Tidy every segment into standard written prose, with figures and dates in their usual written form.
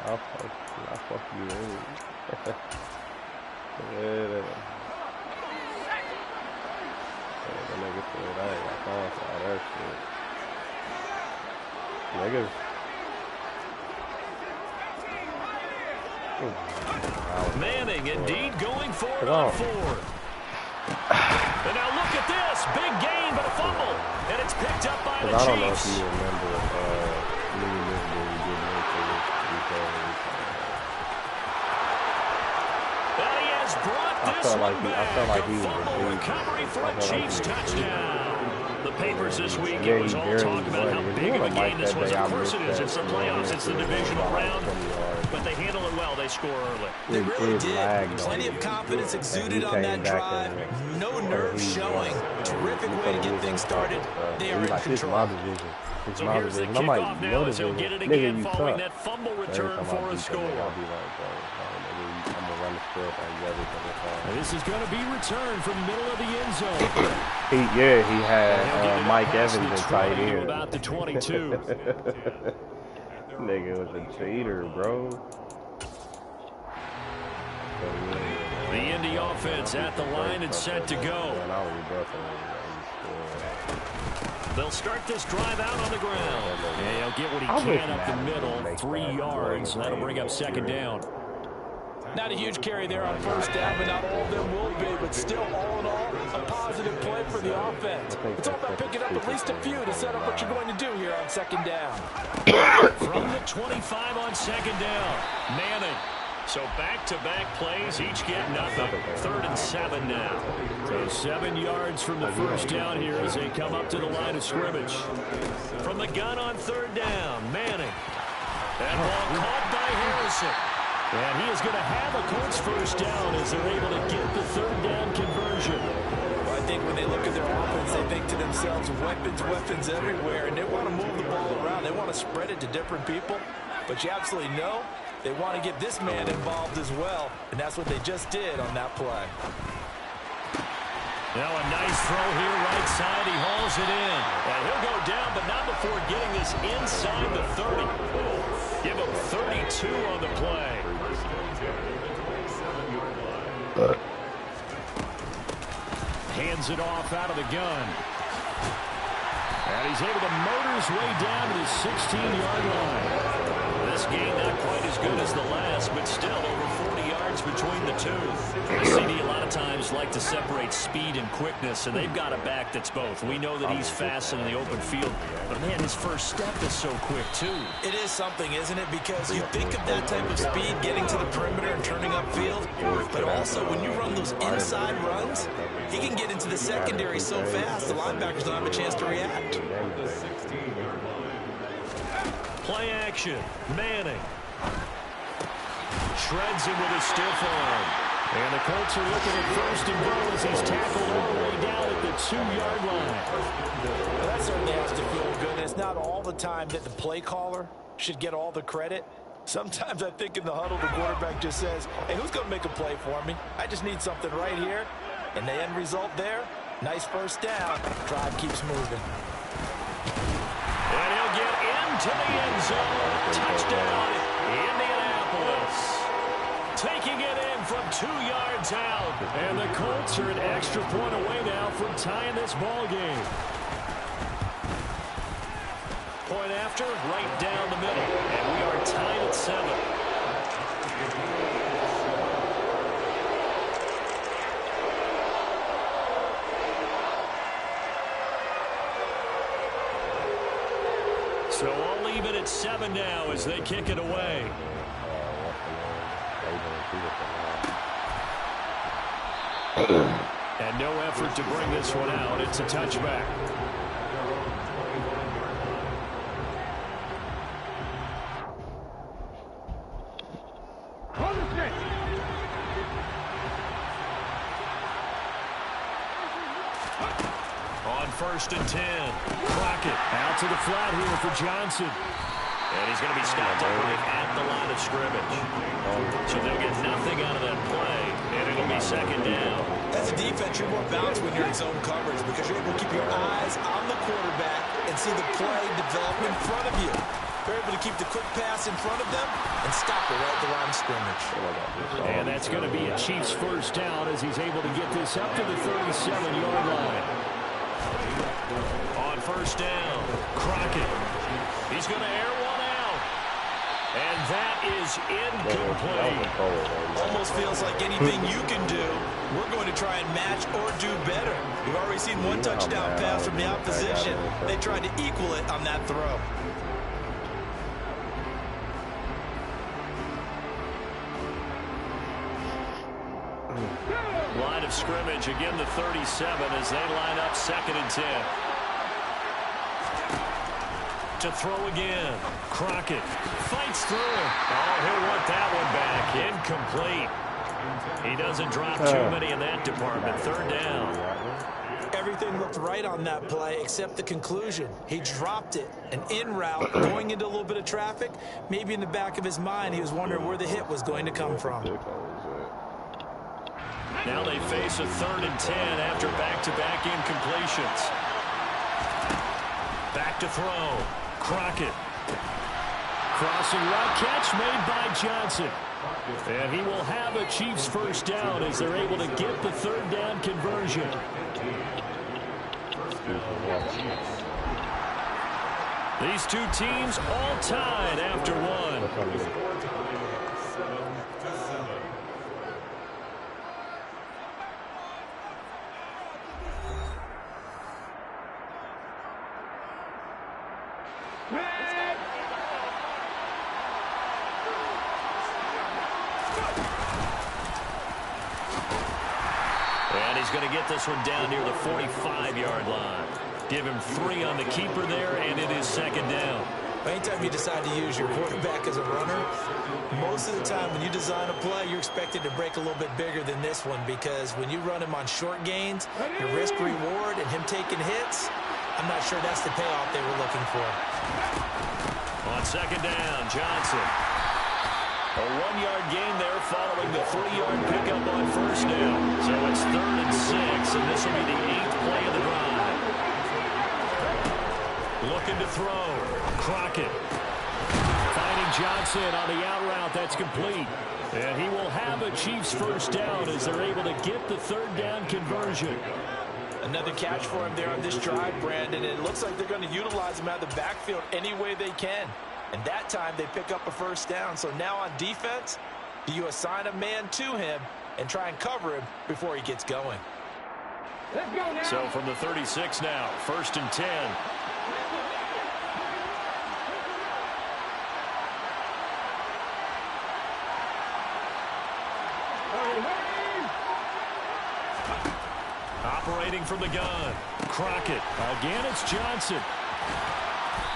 I'll fuck you in. Yeah, that nigga said I ain't got time for all that shit. Niggas. Manning indeed going for it on 4. And now look at this. Big gain, but a fumble. And it's picked up by the Chiefs. I don't know if you remember me and this dude getting into this because he has brought this one back. I felt like he was fumble recovery for a Chiefs touchdown. The papers this week, it was all talk about how big of a game this was. Of course it is. It's the playoffs. It's the divisional round. But they handle it well. They score early. They really did. Plenty of confidence exuded on that drive. No nerves showing. Terrific way to get things started. They are in control. So here's the kickoff now as he'll get it again following that fumble return for a score. This is going to be returned from the middle of the end zone. He had Mike Evans inside here. About the 22. Nigga was a cheater, bro. The Indy offense at the line and set to go. They'll start this drive out on the ground. And he'll get what he can up the middle, 3 yards. That'll bring up second down. Not a huge carry there on first down, but not all of them will be. But still, all in all, a positive play for the offense. It's all about picking up at least a few to set up what you're going to do here on second down. From the 25 on second down, Manning. So back-to-back plays, each get nothing. 3rd and 7 now. So 7 yards from the first down here as they come up to the line of scrimmage. From the gun on 3rd down, Manning. That ball caught by Harrison. And he is going to have a Colts first down as they're able to get the 3rd down conversion. Well, I think when they look at their offense, they think to themselves, weapons everywhere, and they want to move the ball around. They want to spread it to different people. But you absolutely know they want to get this man involved as well, and that's what they just did on that play. Now a nice throw here right side. He hauls it in. And he'll go down, but not before getting this inside the 30. Give him 32 on the play. Hands it off out of the gun. And he's able to motor his way down to the 16-yard line. This game not quite as good as the last, but still over 40 yards between the two. The CD a lot of times like to separate speed and quickness, and they've got a back that's both. We know that he's fast in the open field, but man, his first step is so quick too. It is something, isn't it? Because you think of that type of speed getting to the perimeter and turning upfield, but also when you run those inside runs, he can get into the secondary so fast the linebackers don't have a chance to react. Play action. Manning. Shreds him with a stiff arm. And the Colts are looking at 1st and goal as he's tackled all the way down at the 2-yard line. Well, that certainly has to feel good. And it's not all the time that the play caller should get all the credit. Sometimes I think in the huddle, the quarterback just says, hey, who's going to make a play for me? I just need something right here. And the end result there, nice first down. Drive keeps moving. And he'll get into the end zone. Touchdown, Indianapolis. Taking it in from 2 yards out. And the Colts are an extra point away now from tying this ball game. Point after, right down the middle. And we are tied at 7. So all even at 7 now as they kick it away. And no effort to bring this one out. It's a touchback. On 1st and 10. Crockett out to the flat here for Johnson. And he's going to be stopped up right at the line of scrimmage. So they'll get nothing out of that play, and it'll be second down. As a defense, you're more balanced when you're in zone coverage because you're able to keep your eyes on the quarterback and see the play develop in front of you. You're able to keep the quick pass in front of them, and and stop it right at the line of scrimmage. And that's going to be a Chiefs first down as he's able to get this up to the 37-yard line. On first down, Crockett. He's going to air one out. And that is incomplete. Almost feels like anything you can do, we're going to try and match or do better. We've already seen one touchdown pass from the opposition. They tried to equal it on that throw. Line of scrimmage, again the 37 as they line up 2nd and 10. To throw again. Crockett fights through it. Oh, he'll want that one back. Incomplete. He doesn't drop too many in that department. 3rd down. Everything looked right on that play except the conclusion. He dropped it. An in route, going into a little bit of traffic. Maybe in the back of his mind, he was wondering where the hit was going to come from. Now they face a 3rd and 10 after back-to-back incompletions. Back to throw. Crockett. Crossing right, catch made by Johnson. And he will have a Chiefs first down as they're able to get the 3rd down conversion. These two teams all tied after one. And he's going to get this one down near the 45-yard line. Give him 3 on the keeper there, and it is 2nd down. Anytime you decide to use your quarterback as a runner, most of the time when you design a play, you're expected to break a little bit bigger than this one, because when you run him on short gains, your risk-reward and him taking hits, I'm not sure that's the payoff they were looking for. On 2nd down, Johnson. A 1-yard gain there following the 3-yard pickup on first down. So it's 3rd and 6, and this will be the 8th play of the drive. Looking to throw. Crockett. Finding Johnson on the out route. That's complete. And he will have a Chiefs first down as they're able to get the 3rd down conversion. Another catch for him there on this drive, Brandon. And it looks like they're going to utilize him out of the backfield any way they can. And that time they pick up a first down. So now on defense, do you assign a man to him and try and cover him before he gets going? Let's go now. So from the 36 now, 1st and 10. Operating from the gun. Crockett. Again, it's Johnson.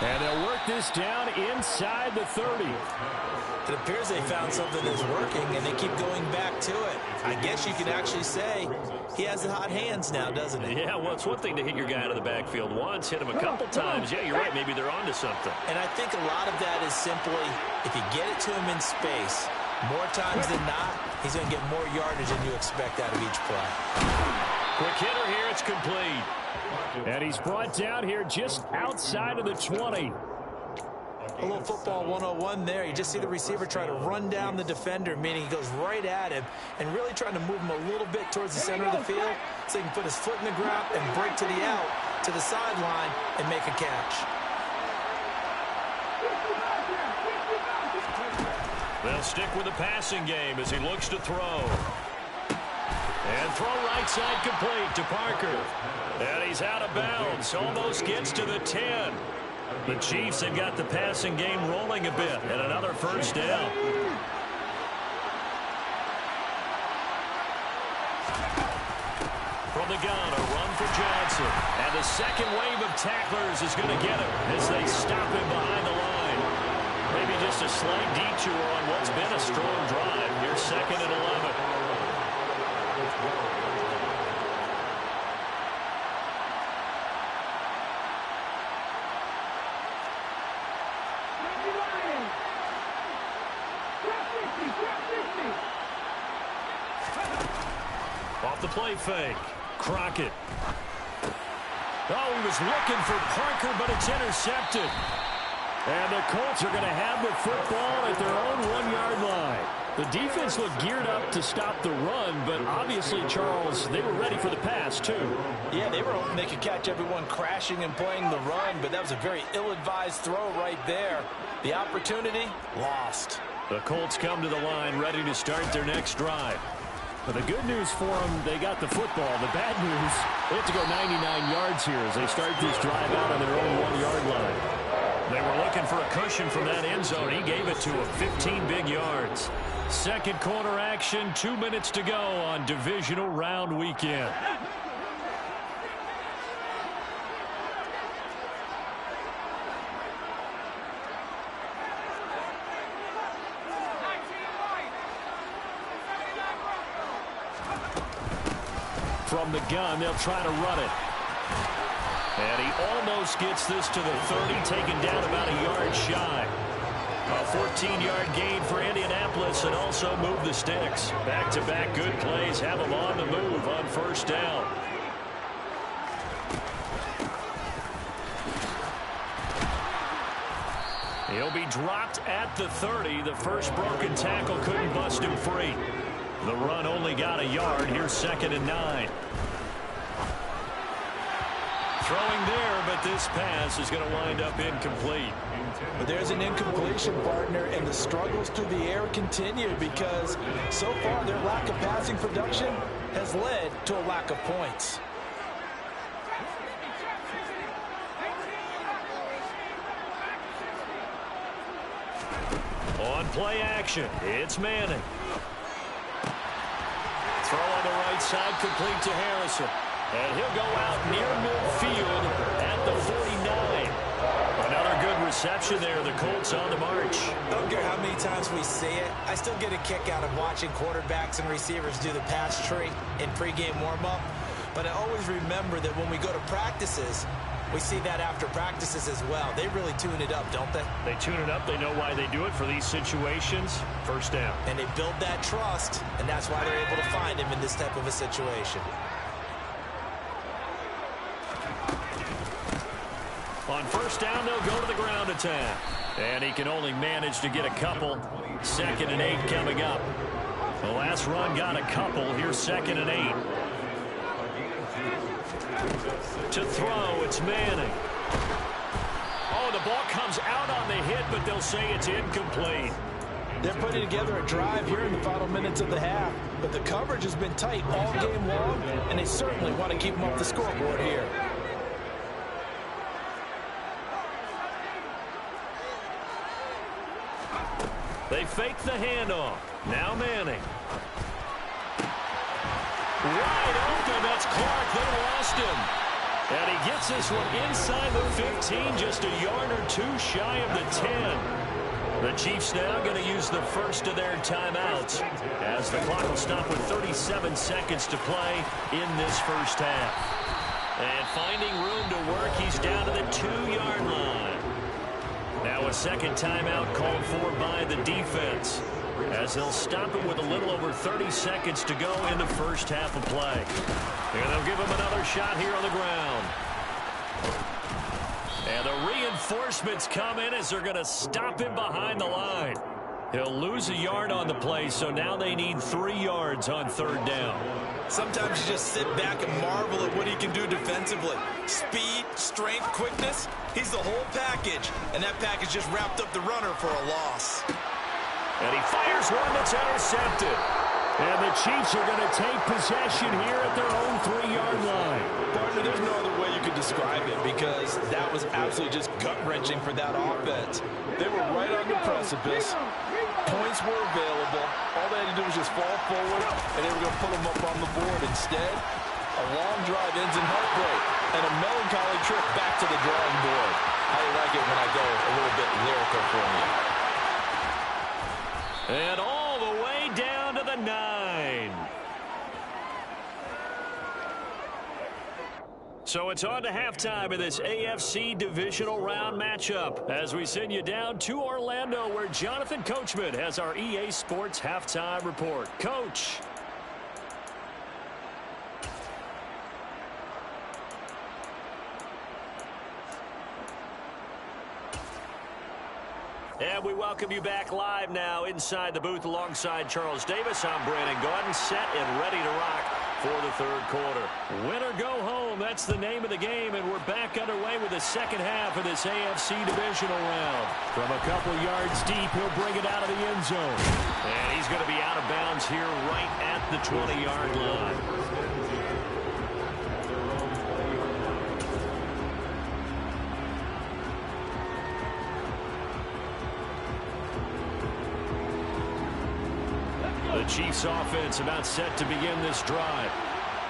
And they'll work this down inside the 30. It appears they found something that's working, and they keep going back to it. I guess you can actually say he has the hot hands now, doesn't he? Yeah, well, it's one thing to hit your guy out of the backfield once, hit him a couple times. Yeah, you're right. Maybe they're onto something. And I think a lot of that is simply if you get it to him in space, more times than not, he's going to get more yardage than you expect out of each play. Quick hitter here. It's complete. And he's brought down here just outside of the 20. A little football 101 there. You just see the receiver try to run down the defender, meaning he goes right at him and really trying to move him a little bit towards the center of the field so he can put his foot in the ground and break to the out, to the sideline, and make a catch. They'll stick with the passing game as he looks to throw. And throw right side complete to Parker. And he's out of bounds. Almost gets to the 10. The Chiefs have got the passing game rolling a bit. And another first down. From the gun, a run for Johnson. And the second wave of tacklers is going to get him as they stop him behind the line. Maybe just a slight detour on what's been a strong drive. Here's 2nd and 11. Off the play fake. Crockett. Oh, he was looking for Parker, but it's intercepted. And the Colts are going to have the football at their own 1 The defense looked geared up to stop the run, but obviously, Charles, they were ready for the pass, too. Yeah, they were hoping they could catch everyone crashing and playing the run, but that was a very ill-advised throw right there. The opportunity, lost. The Colts come to the line ready to start their next drive. But the good news for them, they got the football. The bad news, they have to go 99 yards here as they start this drive out on their own 1-yard line. They were looking for a cushion from that end zone. He gave it to him, 15 big yards. Second quarter action, 2 minutes to go on divisional round weekend. From the gun, they'll try to run it. And he almost gets this to the 30, taken down about a yard shy. A 14-yard gain for Indianapolis and also move the sticks. Back-to-back good plays have them on the move on first down. He'll be dropped at the 30. The first broken tackle couldn't bust him free. The run only got a yard. Here's 2nd and 9. Throwing there, but this pass is going to wind up incomplete. But there's an incompletion, partner, and the struggles through the air continue because so far their lack of passing production has led to a lack of points. On play action, it's Manning. Throw on the right side, complete to Harrison. And he'll go out near midfield at the 49. Another good reception there. The Colts on the march. I don't care how many times we see it. I still get a kick out of watching quarterbacks and receivers do the pass tree in pregame warm-up. But I always remember that when we go to practices, we see that after practices as well. They really tune it up, don't they? They tune it up. They know why they do it for these situations. First down. And they build that trust, and that's why they're able to find him in this type of a situation. On first down, they'll go to the ground attack. And he can only manage to get a couple. 2nd and 8 coming up. The last run got a couple. Here's 2nd and 8. To throw, it's Manning. Oh, the ball comes out on the hit, but they'll say it's incomplete. They're putting together a drive here in the final minutes of the half, but the coverage has been tight all game long, and they certainly want to keep them off the scoreboard here. They fake the handoff. Now Manning. Wide open. That's Clark. They lost him. And he gets this one inside the 15, just a yard or two shy of the 10. The Chiefs now going to use the first of their timeouts as the clock will stop with 37 seconds to play in this first half. And finding room to work, he's down to the 2-yard line. Now a second timeout called for by the defense as they'll stop it with a little over 30 seconds to go in the first half of play. And they'll give him another shot here on the ground. And the reinforcements come in as they're going to stop him behind the line. He'll lose a yard on the play, so now they need 3 yards on third down. Sometimes you just sit back and marvel at what he can do defensively. Speed, strength, quickness, he's the whole package. And that package just wrapped up the runner for a loss. And he fires one that's intercepted. And the Chiefs are going to take possession here at their own 3-yard line. Partner, there's no other way you could describe it because that was absolutely just gut-wrenching for that offense. They were right on the precipice. Points were available. All they had to do was just fall forward, and they were going to put them up on the board. Instead, a long drive ends in heartbreak and a melancholy trip back to the drawing board. I like it when I go a little bit lyrical for you. And all the way down to the 9. So it's on to halftime of this AFC divisional round matchup as we send you down to Orlando where Jonathan Coachman has our EA Sports halftime report. Coach. And we welcome you back live now inside the booth alongside Charles Davis. I'm Brandon Gaudin, set and ready to rock for the third quarter. Win or go home, that's the name of the game, and we're back underway with the second half of this AFC divisional round. From a couple yards deep, he'll bring it out of the end zone. And he's going to be out of bounds here right at the 20-yard line. The Chiefs offense about set to begin this drive.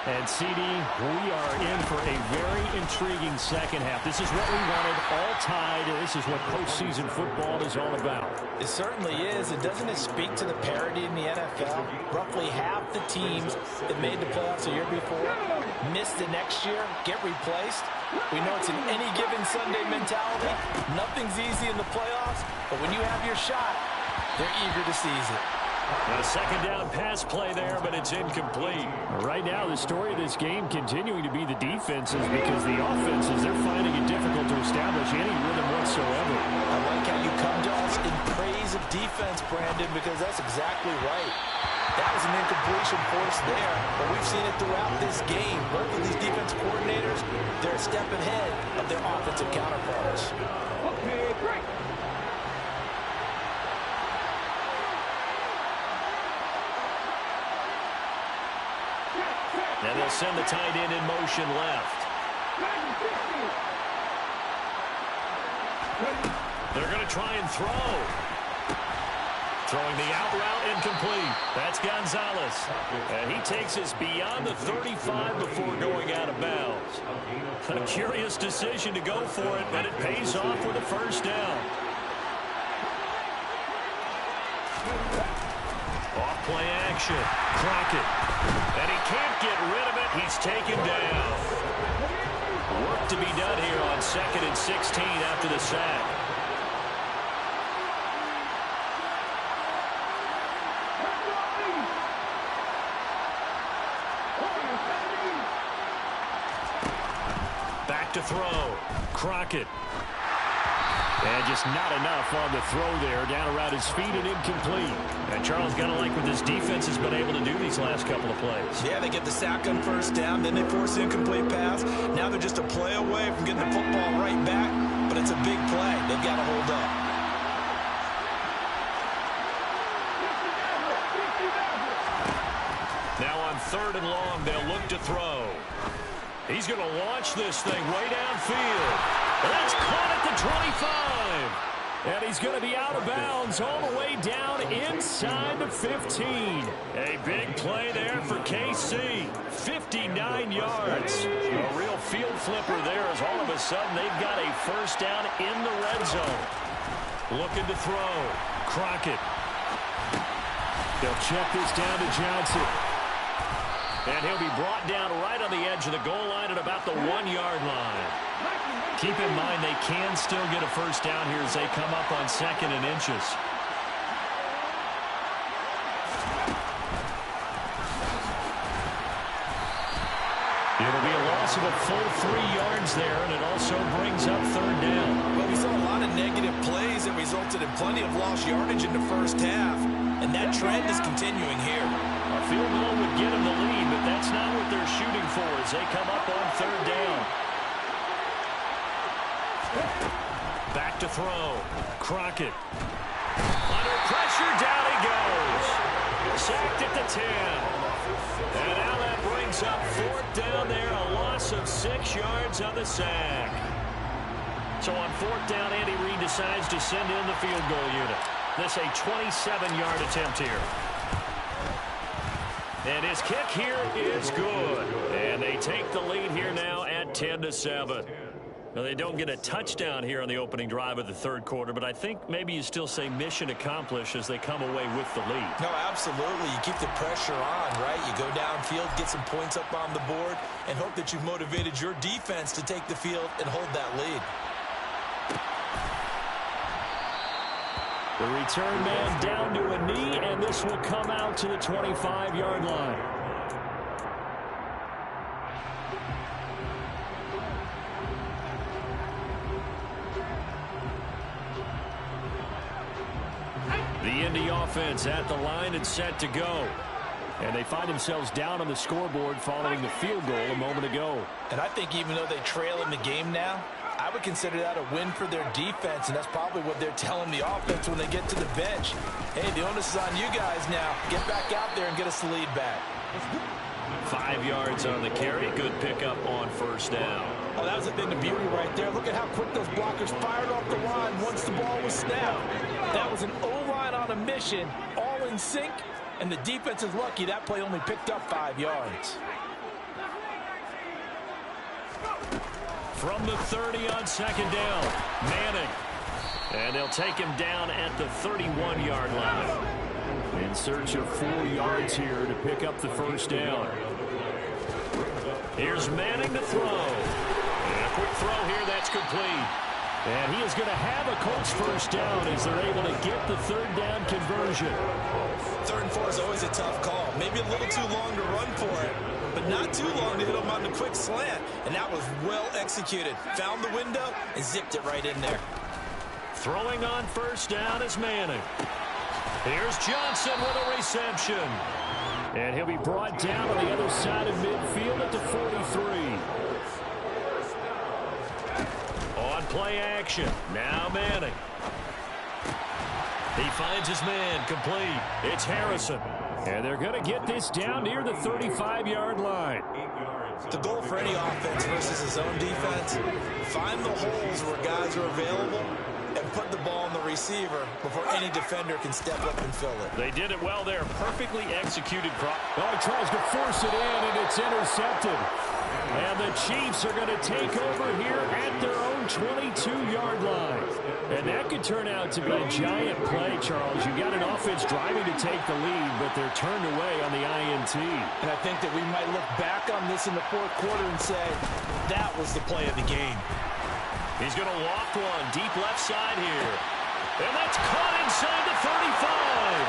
And CD, we are in for a very intriguing second half. This is what we wanted, all tied, and this is what postseason football is all about. It certainly is. And doesn't it speak to the parity in the NFL? Roughly half the teams that made the playoffs the year before missed the next year, get replaced. We know it's an any given Sunday mentality. Nothing's easy in the playoffs, but when you have your shot, they're eager to seize it. A second down pass play there, but it's incomplete. Right now, the story of this game continuing to be the defenses, because the offenses, they're finding it difficult to establish any rhythm whatsoever. I like how you come to us in praise of defense, Brandon, because that's exactly right. That was an incompletion force there, but we've seen it throughout this game. Both of these defense coordinators, they're a step ahead of their offensive counterparts. Okay, break. And they'll send the tight end in motion left. They're going to try and throw. Throwing the out route incomplete. That's Gonzalez. And he takes us beyond the 35 before going out of bounds. A curious decision to go for it, but it pays off with a first down. Off play action. Crockett. And he can't get rid of it. He's taken down. Work to be done here on 2nd and 16 after the sack. Back to throw. Crockett. And just not enough on the throw there. Down around his feet and incomplete. And Charles got to like what this defense has been able to do these last couple of plays. Yeah, they get the sack on first down, then they force the incomplete pass. Now they're just a play away from getting the football right back, but it's a big play. They've got to hold up. Now on 3rd and long, they'll look to throw. He's going to launch this thing way downfield. That's caught at the 25. And he's going to be out of bounds all the way down inside the 15. A big play there for KC. 59 yards. A real field flipper there as all of a sudden they've got a first down in the red zone. Looking to throw. Crockett. They'll check this down to Johnson. And he'll be brought down right on the edge of the goal line at about the 1-yard line. Keep in mind they can still get a first down here as they come up on 2nd and inches. It'll be a loss of a full 3 yards there, and it also brings up 3rd down. Well, we saw a lot of negative plays that resulted in plenty of lost yardage in the first half, and that trend is continuing here. A field goal would get them the lead, but that's not what they're shooting for as they come up on 3rd down. Back to throw. Crockett. Under pressure, down he goes. Sacked at the 10. And now that brings up 4th down there, a loss of 6 yards on the sack. So on 4th down, Andy Reid decides to send in the field goal unit. This a 27-yard attempt here. And his kick here is good. And they take the lead here now at 10-7. Now, they don't get a touchdown here on the opening drive of the third quarter, but I think maybe you still say mission accomplished as they come away with the lead. No, absolutely. You keep the pressure on, right? You go downfield, get some points up on the board, and hope that you've motivated your defense to take the field and hold that lead. The return man down to a knee, and this will come out to the 25-yard line. Indy offense at the line and set to go. And they find themselves down on the scoreboard following the field goal a moment ago. And I think even though they trail in the game now, I would consider that a win for their defense, and that's probably what they're telling the offense when they get to the bench. Hey, the onus is on you guys now. Get back out there and get us the lead back. 5 yards on the carry. Good pickup on first down. Oh, that was the thing, the beauty right there. Look at how quick those blockers fired off the line once the ball was snapped. That was an O-line on a mission, all in sync, and the defense is lucky that play only picked up 5 yards. From the 30 on second down, Manning. And they'll take him down at the 31-yard line. In search of 4 yards here to pick up the first down. Here's Manning to throw. And a quick throw here, that's complete. And he is going to have a Colts first down as they're able to get the third down conversion. 3rd and 4 is always a tough call. Maybe a little too long to run for it, but not too long to hit him on the quick slant. And that was well executed. Found the window and zipped it right in there. Throwing on first down is Manning. Here's Johnson with a reception. And he'll be brought down on the other side of midfield at the 43. On play action. Now Manning. He finds his man complete. It's Harrison. And they're going to get this down near the 35-yard line. The goal for any offense versus his own defense, find the holes where guys are available and put the ball on the receiver before any defender can step up and fill it. They did it well there. Perfectly executed. Oh, he tries to force it in, and it's intercepted. And the Chiefs are going to take over here at their own 22-yard line. And that could turn out to be a giant play, Charles. You got an offense driving to take the lead, but they're turned away on the INT. And I think that we might look back on this in the 4th quarter and say, that was the play of the game. He's going to loft one deep left side here. And that's caught inside the 35.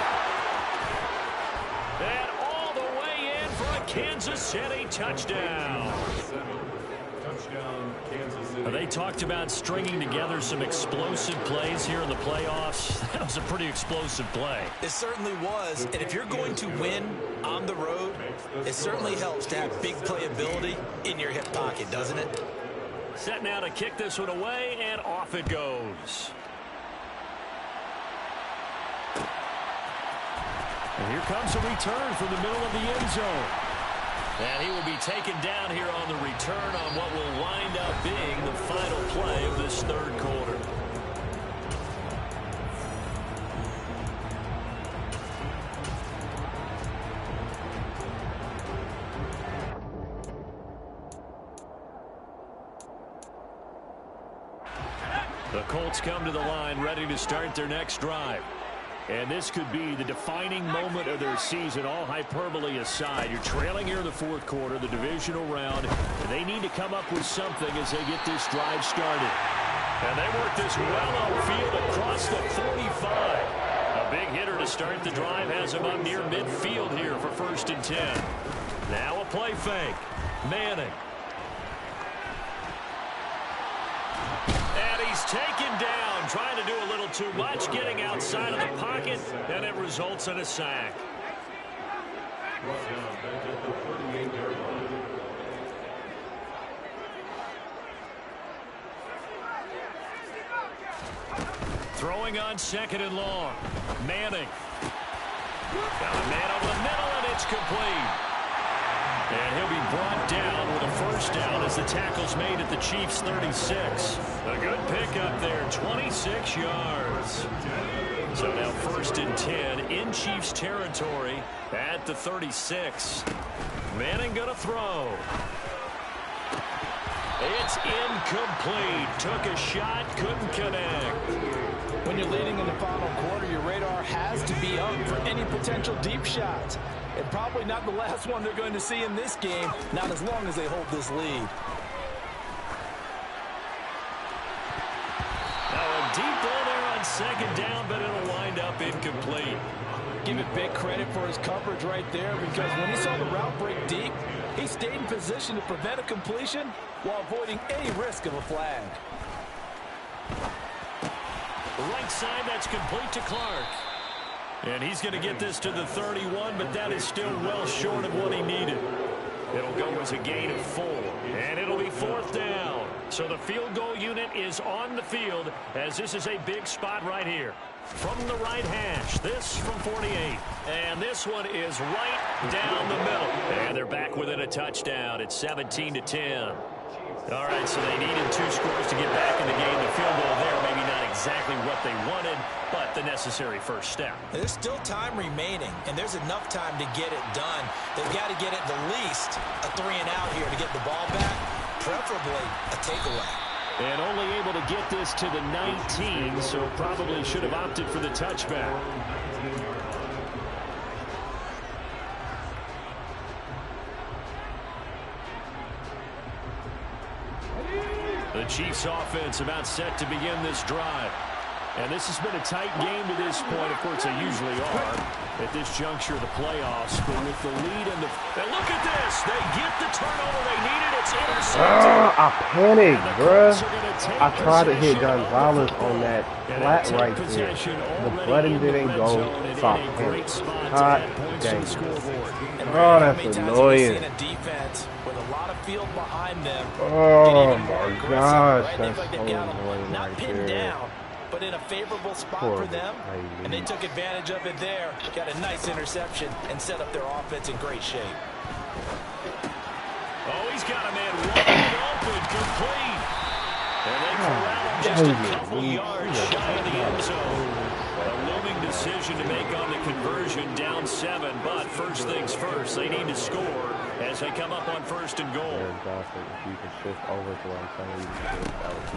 And all the way in for a Kansas City touchdown. They talked about stringing together some explosive plays here in the playoffs. That was a pretty explosive play. It certainly was. And if you're going to win on the road, it certainly helps to have big playability in your hip pocket, doesn't it? Set now to kick this one away, and off it goes. And here comes a return from the middle of the end zone. And he will be taken down here on the return on what will wind up being the final play of this 3rd quarter. The Colts come to the line ready to start their next drive. And this could be the defining moment of their season, all hyperbole aside. You're trailing here in the 4th quarter, the divisional round, and they need to come up with something as they get this drive started. And they work this well outfield across the 45. A big hitter to start the drive has him up near midfield here for 1st and 10. Now a play fake. Manning. And he's taken down, trying to do a little too much, getting outside of the pocket, and it results in a sack. Throwing on 2nd and long. Manning. Got a man over the middle, and it's complete. And he'll be brought down with a first down as the tackle's made at the Chiefs' 36. A good pickup there, 26 yards. So now 1st and 10 in Chiefs territory at the 36. Manning going to throw. It's incomplete. Took a shot, couldn't connect. When you're leading in the final quarter, your radar has to be up for any potential deep shots. And probably not the last one they're going to see in this game, not as long as they hold this lead. Now a deep ball there on 2nd down, but it'll wind up incomplete. Give it big credit for his coverage right there, because when he saw the route break deep, he stayed in position to prevent a completion while avoiding any risk of a flag. Right side, that's complete to Clark. And he's going to get this to the 31, but that is still well short of what he needed. It'll go as a gain of 4, and it'll be 4th down. So the field goal unit is on the field as this is a big spot right here. From the right hash, this from 48. And this one is right down the middle. And they're back within a touchdown. It's 17-10. All right, so they needed 2 scores to get back in the game. The field goal there, maybe not exactly what they wanted, but the necessary first step. There's still time remaining, and there's enough time to get it done. They've got to get at the least a 3-and-out here to get the ball back, preferably a takeaway. And only able to get this to the 19, so probably should have opted for the touchback. The Chiefs offense about set to begin this drive. And this has been a tight game to this point. Of course, they usually are at this juncture of the playoffs. But with the lead and look at this. They get the turnover they needed. It's intercepted. I panicked, bruh. I tried to hit Gonzalez on that flat right there. The button didn't go. So I panicked. Hot dang. Oh, that's annoying. Field behind them. Oh my gosh, that's so annoying not right pinned there. down, but in a favorable spot for them, and they took advantage of it there. Got a nice interception and set up their offense in great shape. Oh, he's got a man wide open, complete. And they corral him just a couple yards shy of the end zone. A looming decision to make on the conversion, down 7, but first things first, they need to score as they come up on 1st and goal.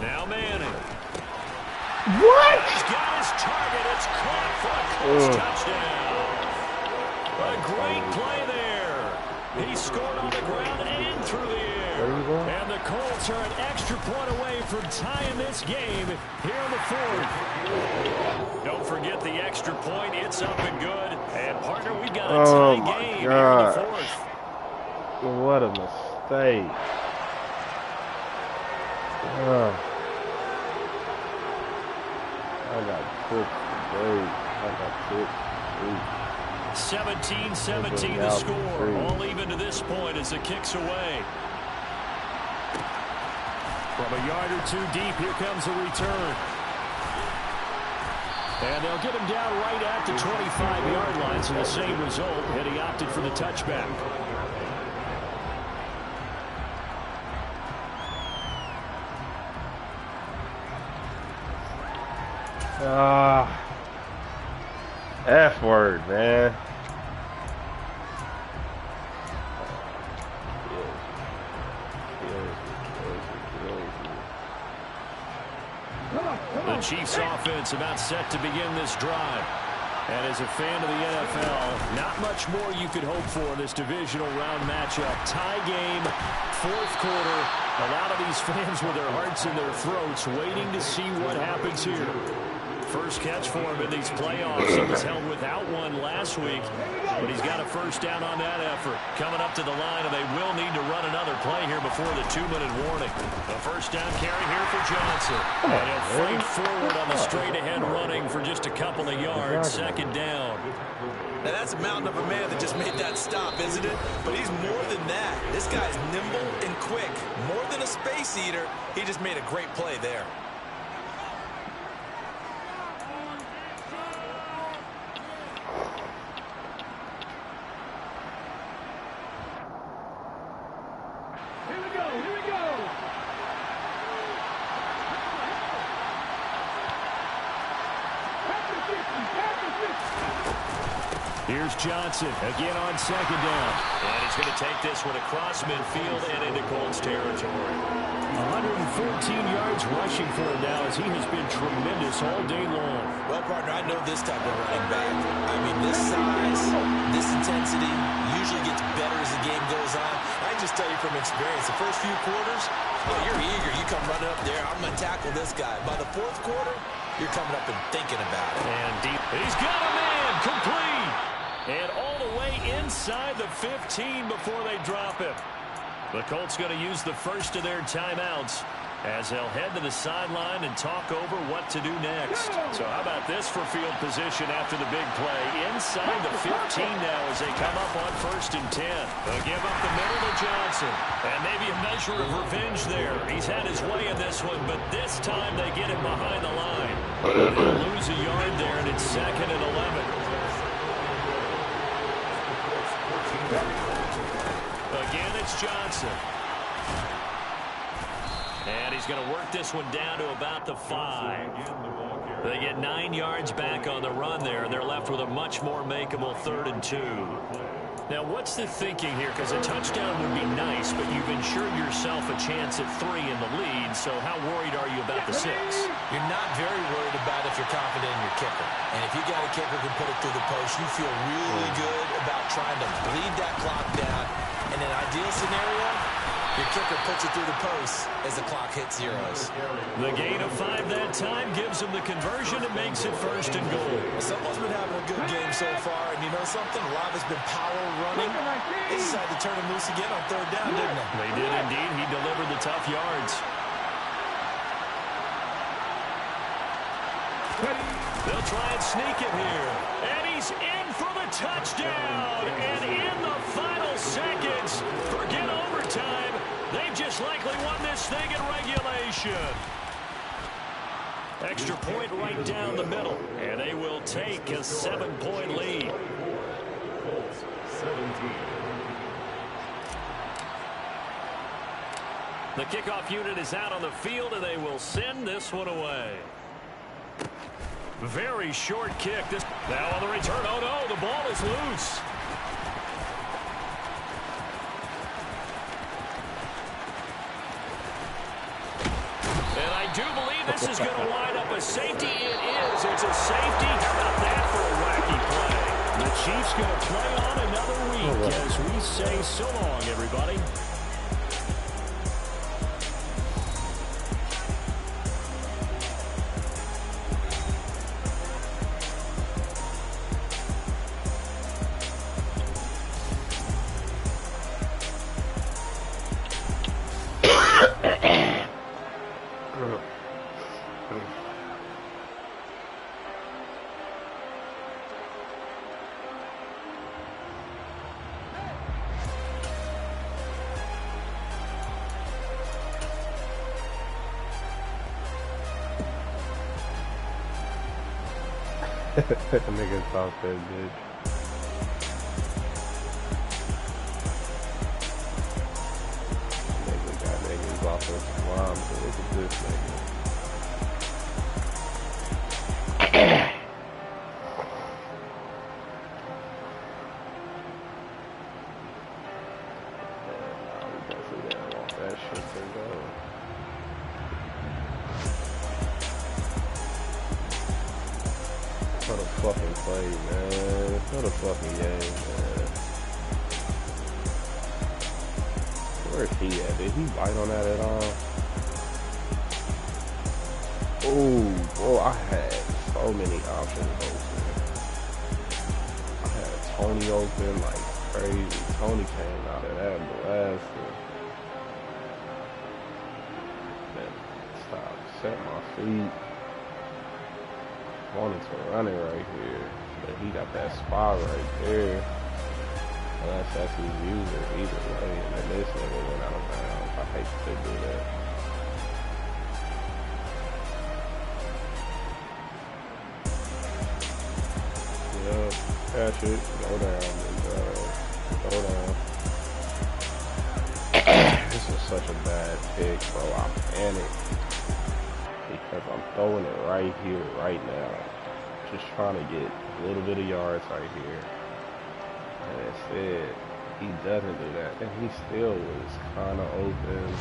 Now Manning. What? He's got his target. It's caught for a Colts touchdown. A great play there. He scored on the ground and through the air. And the Colts are an extra point away from tying this game here in the 4th. Don't forget the extra point. It's up and good. And, partner, we've got a tie game here in the 4th. What a mistake. I got tips today. I got tips. 17-17 the score. All even to this point as the kick's away. From a yard or 2 deep, here comes a return. And they'll get him down right at the 25-yard line. So the same result, and he opted for the touchback. F word, man. The Chiefs offense about set to begin this drive. And as a fan of the NFL, not much more you could hope for in this divisional round matchup. Tie game, 4th quarter. A lot of these fans with their hearts in their throats waiting to see what happens here. First catch for him in these playoffs. He was held without one last week, but he's got a first down on that effort. Coming up to the line, and they will need to run another play here before the 2-minute warning. A first down carry here for Johnson. And he'll fight forward on the straight-ahead running for just a couple of yards. 2nd down. Now, that's a mountain of a man that just made that stop, isn't it? But he's more than that. This guy's nimble and quick. More than a space eater, he just made a great play there. Here's Johnson again on 2nd down. And he's going to take this one across midfield and into Colts territory. 114 yards rushing for him now as he has been tremendous all day long. Well, partner, I know this type of running back. I mean, this size, this intensity usually gets better as the game goes on. I just tell you from experience, the first few quarters, oh, you're eager. You come running up there. I'm going to tackle this guy. By the 4th quarter, you're coming up and thinking about it. And deep. He's got a man complete. And all the way inside the 15 before they drop him. The Colts going to use the first of their timeouts as they'll head to the sideline and talk over what to do next. So how about this for field position after the big play? Inside the 15 now as they come up on 1st and 10. They'll give up the middle to Johnson. And maybe a measure of revenge there. He's had his way in this one, but this time they get him behind the line. They'll lose a yard there, and it's 2nd and 11. Again, it's Johnson. And he's going to work this one down to about the 5. They get 9 yards back on the run there, and they're left with a much more makeable 3rd and 2. Now, what's the thinking here? Because a touchdown would be nice, but you've ensured yourself a chance at 3 in the lead, so how worried are you about the 6? You're not very worried about if you're confident in your kicker. And if you got a kicker who can put it through the post, you feel really good about trying to bleed that clock down. In an ideal scenario, your kicker puts it through the post as the clock hits zeros. The gain of 5 that time gives them the conversion and makes it 1st and goal. Someone's been having a good game so far, and you know something? A lot has been power running. They decided to turn him loose again on 3rd down, didn't they? They did indeed. He delivered the tough yards. They'll try and sneak it here. And he's in for the touchdown. And in the final seconds, forget overtime. They've just likely won this thing in regulation. Extra point right down the middle. And they will take a 7-point lead. 17. The kickoff unit is out on the field, and they will send this one away. Very short kick. This now on the return. Oh, no, the ball is loose. And I do believe this is going to wind up a safety. It is. It's a safety. How about that for a wacky play? The Chiefs going to play on another week as we say so long, everybody. Niggas off that bitch. Niggas got niggas off his line, but look at this nigga. We definitely don't want that shit to go. For the fucking play, man. For the fucking game, man. Where's he at? Did he bite on that at all? Oh, boy, I had so many options open. I had Tony open like crazy. Tony came out of that blasted. Then stop, set my feet. Wanted to run it right here, but he got that spot right there. Unless that's his user, either way. And then this nigga went out of bounds. I hate to do that. Yep, catch it, go down, go down. This is such a bad pick, bro. I'm panicked. Because I'm throwing it right here, right now. Just trying to get a little bit of yards right here. And instead, he doesn't do that. And he still was kind of open.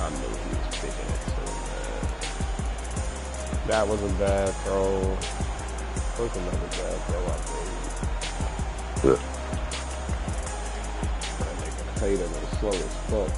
I knew he was picking it too, man. That was a bad throw. That was another bad throw, I think. That nigga hate him and slow as fuck.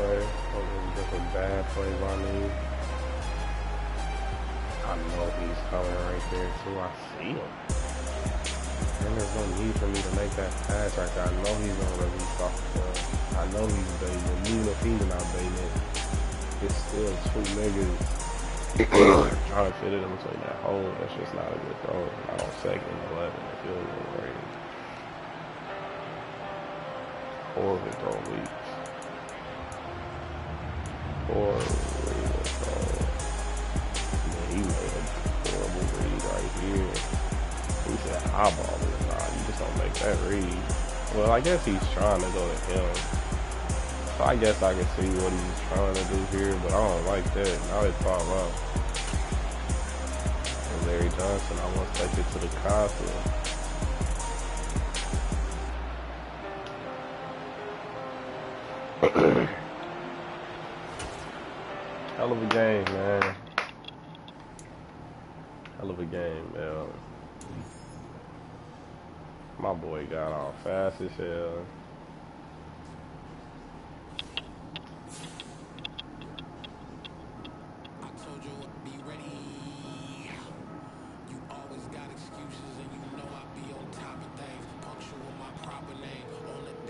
play. That was just a bad play by me. I know he's coming right there too. I see him. And there's no need for me to make that pass right there. I know he's gonna release off the ball. I know he's baiting it. Even if he's not baiting it, it's still two niggas trying to fit it in between that hole. That's just not a good throw. Not on 2nd and 11. It feels great. Horrible throw leaks. Horrible throw. Yeah, he made a horrible read right here. He said eyeball it. Nah, you just don't make that read. Well, I guess he's trying to go to him. So I guess I can see what he's trying to do here, but I don't like that. Now it's fall out. And Larry Johnson, I want to take it to the consul. Hell of a game, man. Hell of a game, man. My boy got off fast as hell.